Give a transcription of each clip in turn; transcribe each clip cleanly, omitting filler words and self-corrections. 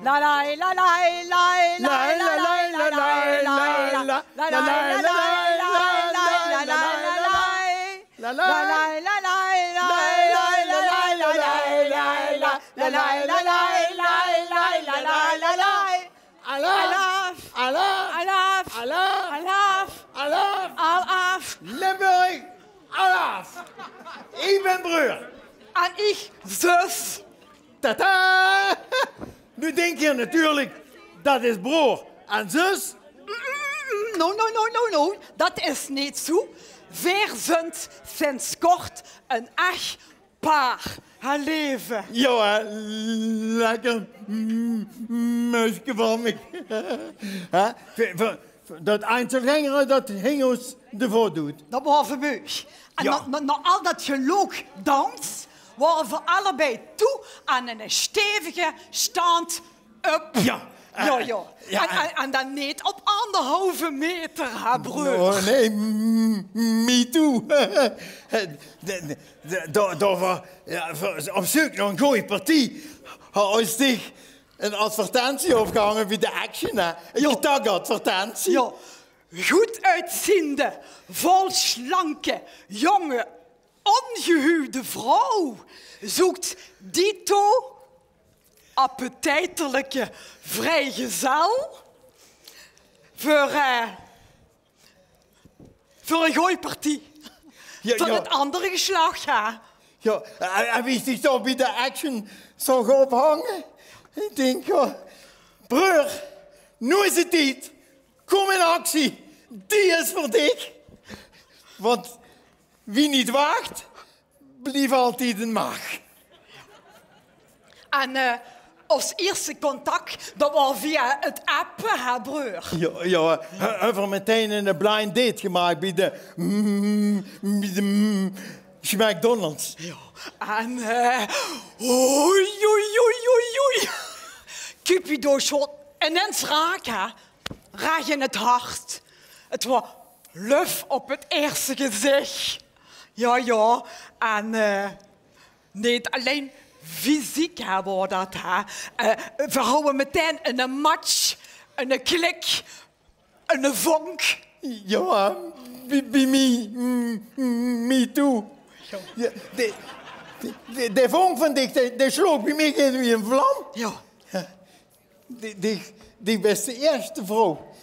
La la la la la la la la la Limburg, Alaf. Ik ben broer. En ik zus. Tata! Nu denk je natuurlijk, dat is broer en zus. No. Dat is niet zo. Wij zijn sinds kort een echt paar. Haar leven. Ja, lekker muisje van me. Dat Einzelgänger dat Hengels ervoor doet. Dat was voor mij. En Ja. na al dat geloof dans, waren we allebei toe aan een stevige stand-up. Ja. Ja. En dan niet op 1,5 meter, haar broer. Oh nee, me too. Daar was op zoek naar een goede partij. Als zich een advertentie opgehangen bij de Action. Een getag-advertentie. Ja. Goed uitziende, vol slanke, jonge, ongehuwde vrouw zoekt dito appetijtelijke vrijgezel voor een gooipartie. Van het andere geslacht, ja. Ja, en wie zich zo bij de Action zo gaan ophangen? Ik denk, ja, broer, nu is het tijd. Kom in actie. Die is voor dich. Want wie niet waagt, blijft altijd een maag. En ons eerste contact, dat was via het appen, haar broer. Ja, hebben meteen een blind date gemaakt bij de McDonald's. Ja, en oei. Cupido shot ineens raken. Raak in het hart. Het was luf op het eerste gezicht. Ja. En niet alleen fysiek hebben we dat. We houden meteen een match, een klik, een vonk. Ja, bij me too. Ja, de vonk van dich, die sloeg bij mij in wie een vlam. Ja. Die was de eerste vrouw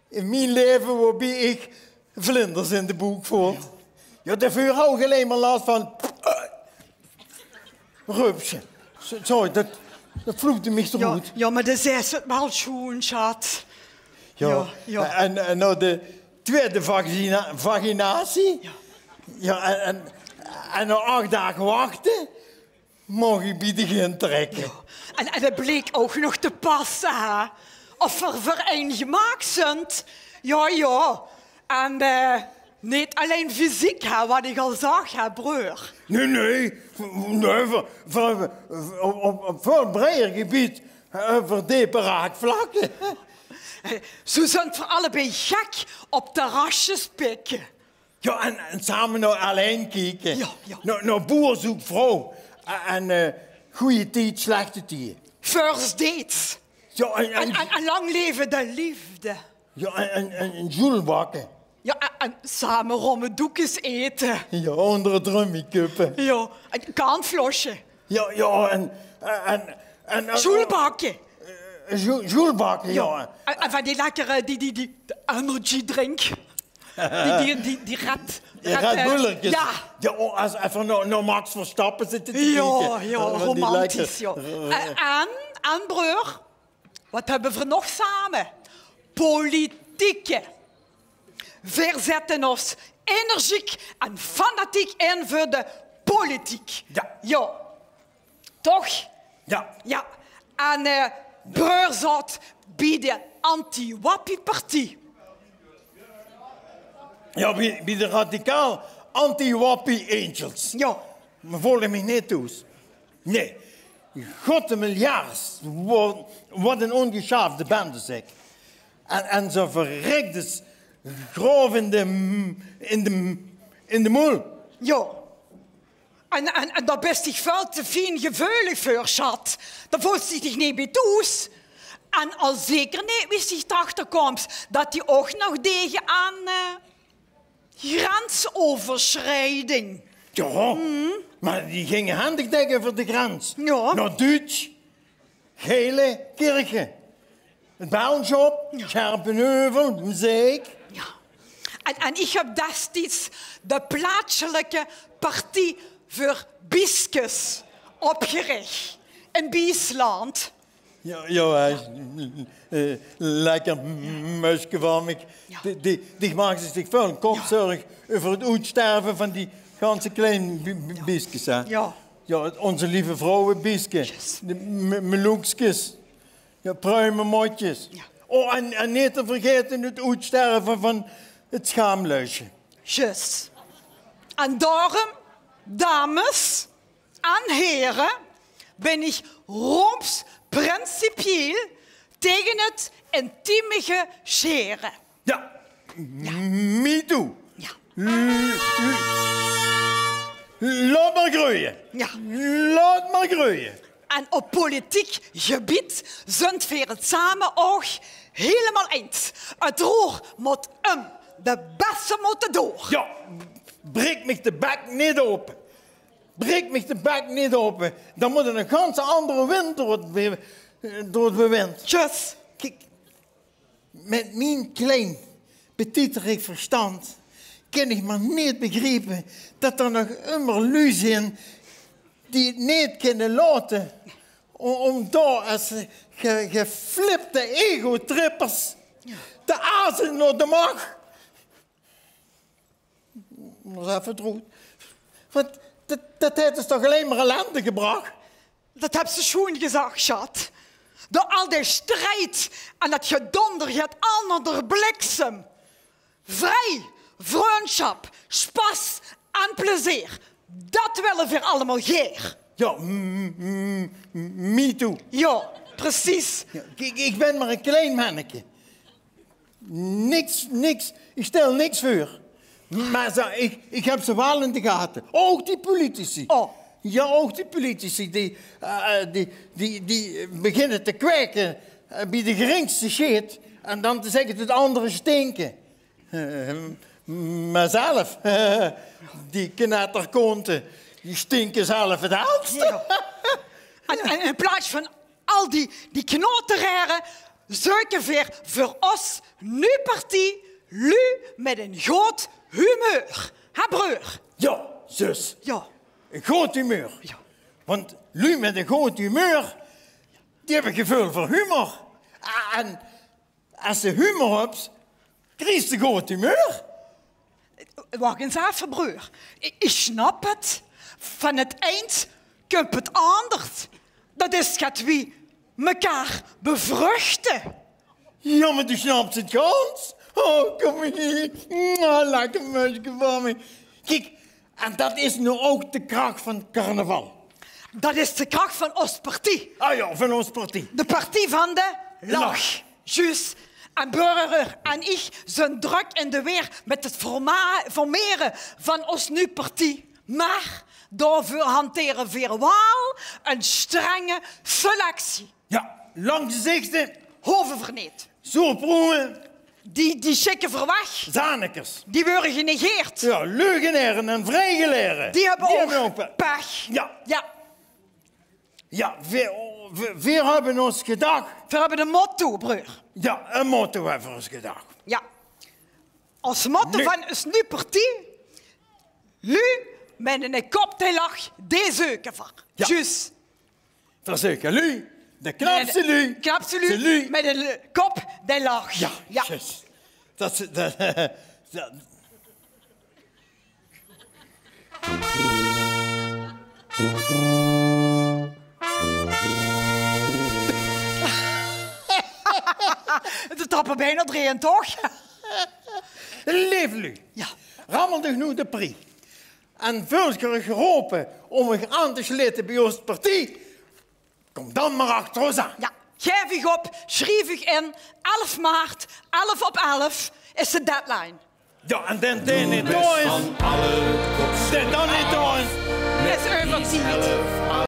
in mijn leven waarbij ik vlinders in de boek voel. Ja, daarvoor hou ik alleen maar last van rupsje. Zo, dat vloekte me zo goed. Ja, maar dat is het wel schoon, schat. Ja. En nou de tweede vaginatie. Ja, en na 8 dagen wachten, mag ik bij de begin trekken. Ja. En dat bleek ook nog te passen, hè. Of er voor een gemaakt zijn. Ja. En niet alleen fysiek, hè, wat ik al zag, hè, broer. Nee, op veel breder gebied, voor diepe raakvlakken. Zo zijn we allebei gek op terrasjes pikken. Ja, en samen naar alleen kijken. Ja. Naar boer zoekt vrouw. En goede tijd, slechte tijd. First dates. Ja, En lang leven de liefde. Ja, en joel bakken. Ja, en samen romme doekjes eten. Ja, onder het rummikuppen. Ja, en kaanflosje. Ja, en Joelbakken. Joelbakken, ja. En van die lekkere, die energy drink. Die red... Red Bullertjes. Ja. Ja, als even naar Max Verstappen zitten te kijken. Ja, romantisch, ja. En broer, wat hebben we nog samen? Politieke. We zetten ons energiek en fanatiek in voor de politiek. Ja. Toch? Ja. En broer zat bij de anti-wappie-partij. Ja, bij de radicaal anti-wappie angels. Ja. Maar volg me niet toe. Nee. God, een miljard. Wat een ongeschaafde bende, zeg. En zo verrekt is grof in de moel. Ja. En dat best zich veel te fijn gevoelig voor, schat. Dat voelt zich niet bij toes. En al zeker niet wist ik achterkomst dat hij ook nog tegen aan grensoverschrijding. Ja, maar die gingen handig tegen over de grens. Ja. Naar Duits, Gele Kirchen. Het Bijlschop, Scherpenheuvel, Zeek. Ja. En ik heb destijds de plaatselijke partij voor biskes opgericht in Biesland. Ja, lekker muisje van me. Ja. Die maken zich veel kopzorg over het uitsterven van die ganse kleine bieskes. Hè? Ja. Ja, onze lieve vrouwen biesken. Yes. De meloekjes. Ja, pruimenmotjes. Ja. Oh, en niet te vergeten het uitsterven van het schaamluisje. Juist. En daarom, dames en heren, ben ik roeps principieel tegen het intieme scheren. Ja, me too. Ja. Laat maar groeien. Ja. Laat maar groeien. En op politiek gebied zijn we het samen ook helemaal eens. Het roer moet de beste moeten door. Ja, breek me de bek niet open. Breek me de bek niet open. Dan moet er een ganz andere wind door het bewind. Tjus. Kijk, met mijn klein, betiterig verstand kan ik maar niet begrijpen dat er nog immer lui zijn die het niet kunnen laten om daar als geflipte ego-trippers te azen naar de macht. Dat is even droog. Want dat heeft dus toch alleen maar ellende gebracht? Dat heb ze schoon gezegd, schat. Door al die strijd en dat gedonder het ander bliksem. Vrij, vriendschap, spas en plezier. Dat willen we allemaal geer. Ja, me too. Ja, precies. Ja, ik ben maar een klein manneke. Niks, ik stel niks voor. Maar ik heb ze wel in de gaten. Ook die politici. Oh. Ja, ook die politici die beginnen te kwijken bij de geringste shit. En dan te zeggen dat de anderen stinken. Maar zelf, die knetterkonten, die stinken zelf het hardst. Ja. En in plaats van al die knoteraren, zoeken we voor ons nu partij, lu met een groot humeur. Hè, broer? Ja, zus. Ja. Een groot humeur. Ja. Want lui met een groot humeur, die hebben gevoel voor humor. En als ze humor hebt, krijg je groot humeur. Wacht eens even, broer. Ik snap het. Van het eind komt het anders. Dat is gaat wie mekaar bevruchten. Ja, maar die snapt het gans. Oh, kom hier. Lekker muisje van me. Kijk, en dat is nu ook de kracht van carnaval. Dat is de kracht van ons partij. Ah ja, van ons partij. De partij van de lach. Lach. Juist. En Burger en ik zijn druk in de weer met het formeren van ons nu partij. Maar daarvoor hanteren we wel een strenge selectie. Ja, lang gezichten, Hovenverneed. zoerproeven, Die schikken verwacht. zanekers. Die worden genegeerd. Ja, leugenaren en vrijgeleren. Die hebben ook pech. Ja. Ja. Ja, we hebben ons gedacht. We hebben een motto, broer. Ja, een motto hebben we ons gedacht. Ja. Als motto Nu. van ons nu partij. Nu met een koptelach deze van. Ja. Juist. Verzeker lui, de knapste lui. Knapste de lu lui. met een kop de lach. Ja, Ja. juist. Dat. De trappen bijna draaien, toch? Leef lui. Ja. Rammelde nu de prie. En vulkerig geroepen om me aan te sluiten bij ons partij. Kom dan maar achter ons aan. Ja. Geef ik op, schrijf ik in. 11 maart, 11 op 11 is de deadline. Ja, en dan niet door is. Dan niet door is. Is over tijd.